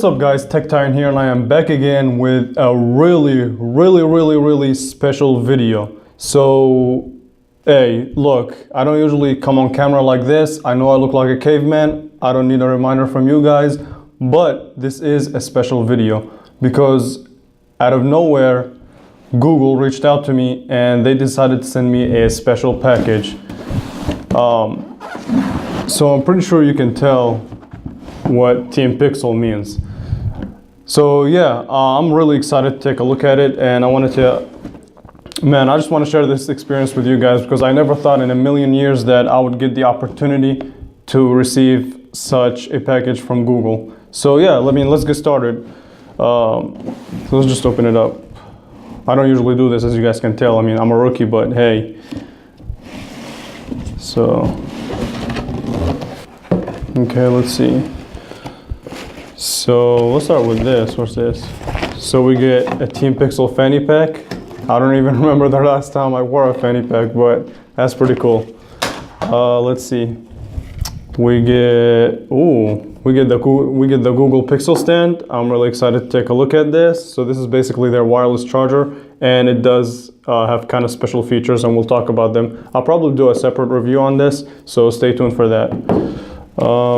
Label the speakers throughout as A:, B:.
A: What's up guys, Tech Titan here, and I am back again with a really special video. So, hey, look, I don't usually come on camera like this. I know I look like a caveman. I don't need a reminder from you guys, but this is a special video because out of nowhere, Google reached out to me and they decided to send me a special package. So I'm pretty sure you can tell what teampixel means. So yeah, I'm really excited to take a look at it, and I just want to share this experience with you guys because I never thought in a million years that I would get the opportunity to receive such a package from Google. So yeah, let's get started. So let's just open it up. I don't usually do this, as you guys can tell. I'm a rookie, but hey. So, okay, let's see. So let's start with this. What's this? So we get a teampixel fanny pack. I don't even remember the last time I wore a fanny pack, but that's pretty cool. Let's see. We get the Google Pixel stand. I'm really excited to take a look at this. So this is basically their wireless charger, and it does have kind of special features, and we'll talk about them. I'll probably do a separate review on this, so stay tuned for that.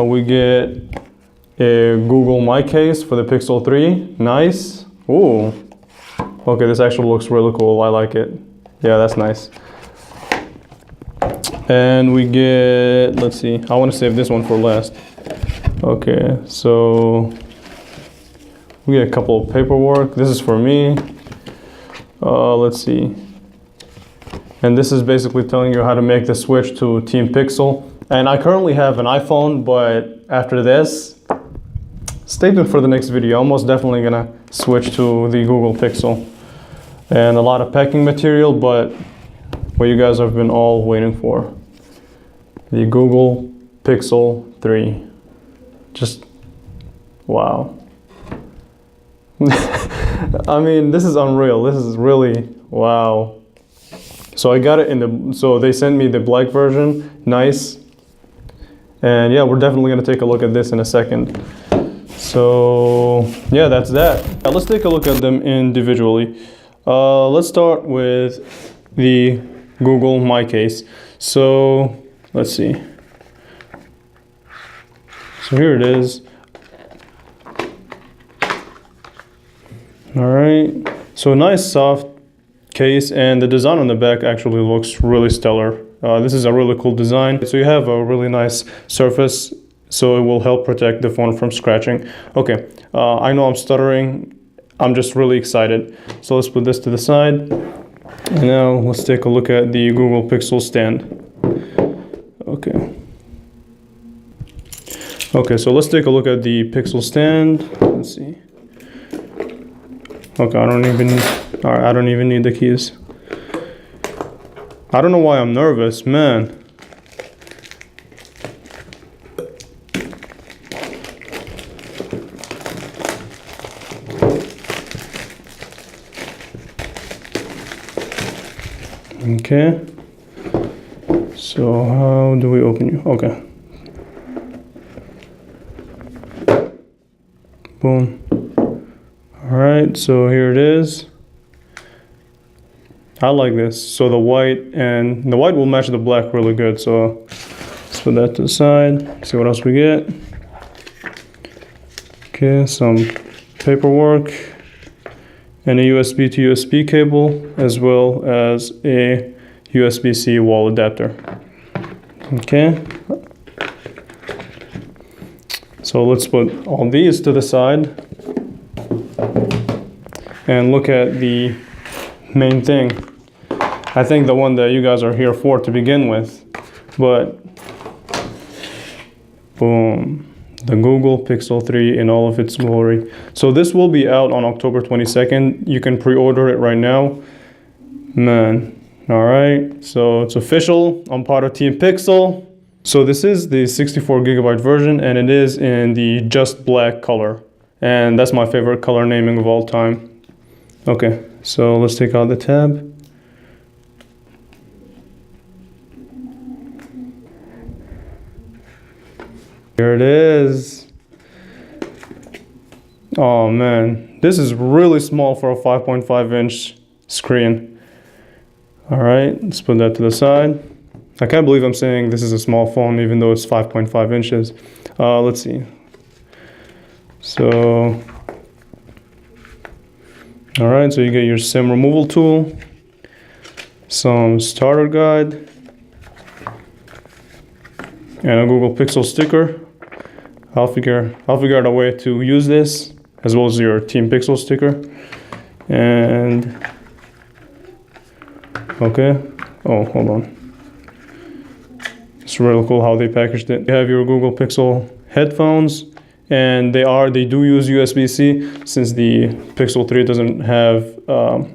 A: We get a Google mic case for the Pixel 3. Nice. Ooh. Okay, this actually looks really cool. I like it. Yeah, that's nice. And we get, let's see, I want to save this one for last. Okay, so we get a couple of paperwork. This is for me. Let's see. And this is basically telling you how to make the switch to teampixel. And I currently have an iPhone, but after this, stay tuned for the next video. I'm most definitely gonna switch to the Google Pixel. And a lot of packing material, but what you guys have been all waiting for. The Google Pixel 3. Just, wow. This is unreal. This is really, wow. So I got it so they sent me the black version. Nice. And yeah, we're definitely gonna take a look at this in a second. So yeah, that's that. Now let's take a look at them individually. Let's start with the Google mic case. So let's see. So here it is. All right. So nice soft case, and the design on the back actually looks really stellar. This is a really cool design. So you have a really nice surface, so it will help protect the phone from scratching. Okay, I know I'm stuttering. I'm just really excited. So let's put this to the side. And now let's take a look at the Google Pixel stand. Okay. Okay, so let's take a look at the Pixel stand. Let's see. Okay, I don't even need the keys. I don't know why I'm nervous, man. Okay. So how do we open you? Okay. Boom. All right, so here it is. I like this. So the white will match the black really good. So let's put that to the side. See what else we get. Okay, some paperwork and a USB to USB cable, as well as a USB-C wall adapter. Okay. So let's put all these to the side and look at the main thing. I think the one that you guys are here for to begin with, but boom, the Google Pixel 3 in all of its glory. So this will be out on October 22nd. You can pre-order it right now. Man, all right, so it's official. I'm part of teampixel. So this is the 64 gigabyte version, and it is in the just black color. And that's my favorite color naming of all time. Okay, so let's take out the tab. Here it is. Oh man, this is really small for a 5.5-inch screen. All right, let's put that to the side. I can't believe I'm saying this is a small phone even though it's 5.5 inches. Let's see. So, all right, so you get your SIM removal tool, some starter guide, and a Google Pixel sticker. I'll figure out a way to use this, as well as your teampixel sticker. And okay, oh, hold on. It's really cool how they packaged it. You have your Google Pixel headphones, and they do use USB-C, since the Pixel 3 doesn't have a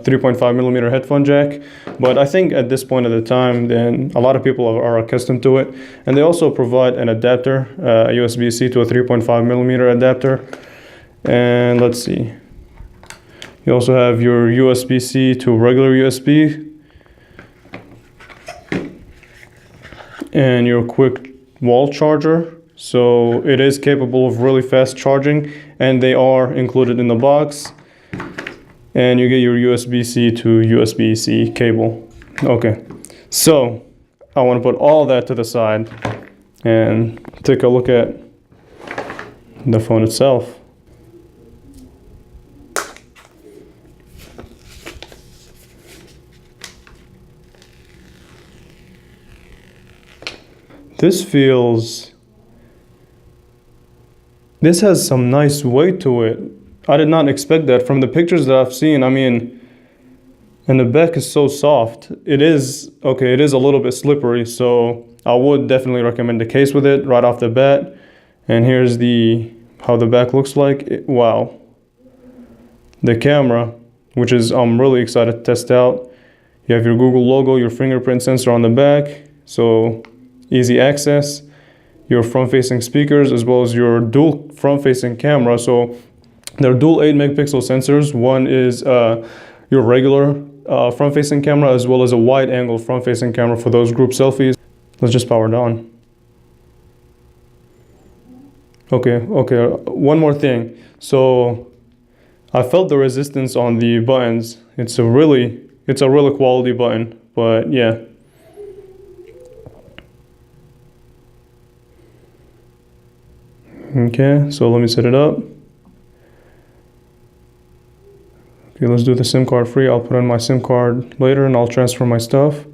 A: 3.5 millimeter headphone jack. But I think at this point of the time, then a lot of people are accustomed to it. And they also provide an adapter, USB-C to a 3.5 millimeter adapter. And let's see. You also have your USB-C to regular USB. And your quick wall charger. So it is capable of really fast charging, and they are included in the box. And you get your USB-C to USB-C cable. Okay, so I want to put all that to the side and take a look at the phone itself. This has some nice weight to it. I did not expect that from the pictures that I've seen. I mean, and the back is so soft. It is a little bit slippery, so I would definitely recommend the case with it right off the bat. And here's how the back looks like. Wow. The camera, which is I'm really excited to test out. You have your Google logo, your fingerprint sensor on the back, so easy access. Your front-facing speakers, as well as your dual front-facing camera. So they're dual 8 megapixel sensors. One is your regular front-facing camera, as well as a wide-angle front-facing camera for those group selfies. Let's just power it on. Okay, one more thing. So I felt the resistance on the buttons. It's a really quality button, but yeah. Okay, so let me set it up. Okay, let's do the SIM card free. I'll put in my SIM card later and I'll transfer my stuff.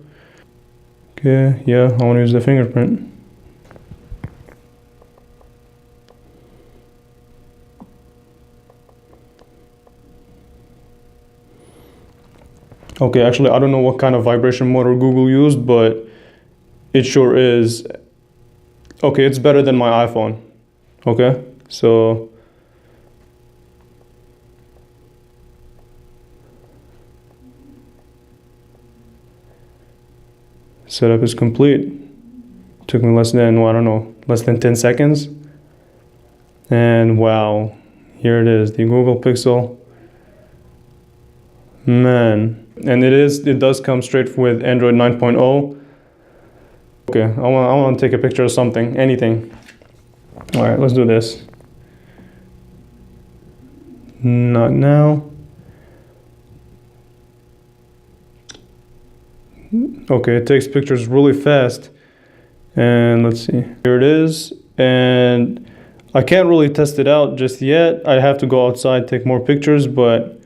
A: Okay, yeah, I want to use the fingerprint. Okay, actually, I don't know what kind of vibration motor Google used, but it sure is. Okay, it's better than my iPhone. Okay, so setup is complete. Took me less than 10 seconds. And wow, here it is, the Google Pixel. Man, and it does come straight with Android 9.0. Okay, I want to take a picture of something, anything. All right, let's do this. Not now. Okay, it takes pictures really fast. And let's see. Here it is. And I can't really test it out just yet. I have to go outside, take more pictures, but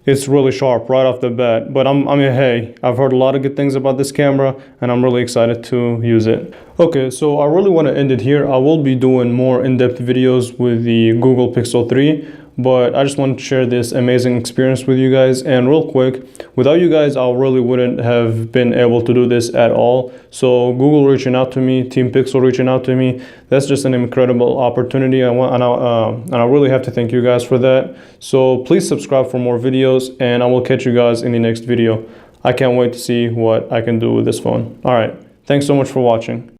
A: it's really sharp right off the bat. But I mean, hey, I've heard a lot of good things about this camera, and I'm really excited to use it. Okay, so I really want to end it here. I will be doing more in-depth videos with the Google Pixel 3, but I just wanted to share this amazing experience with you guys. And real quick, without you guys, I really wouldn't have been able to do this at all. So Google reaching out to me, teampixel reaching out to me, that's just an incredible opportunity. And I really have to thank you guys for that. So please subscribe for more videos, and I will catch you guys in the next video. I can't wait to see what I can do with this phone. All right, thanks so much for watching.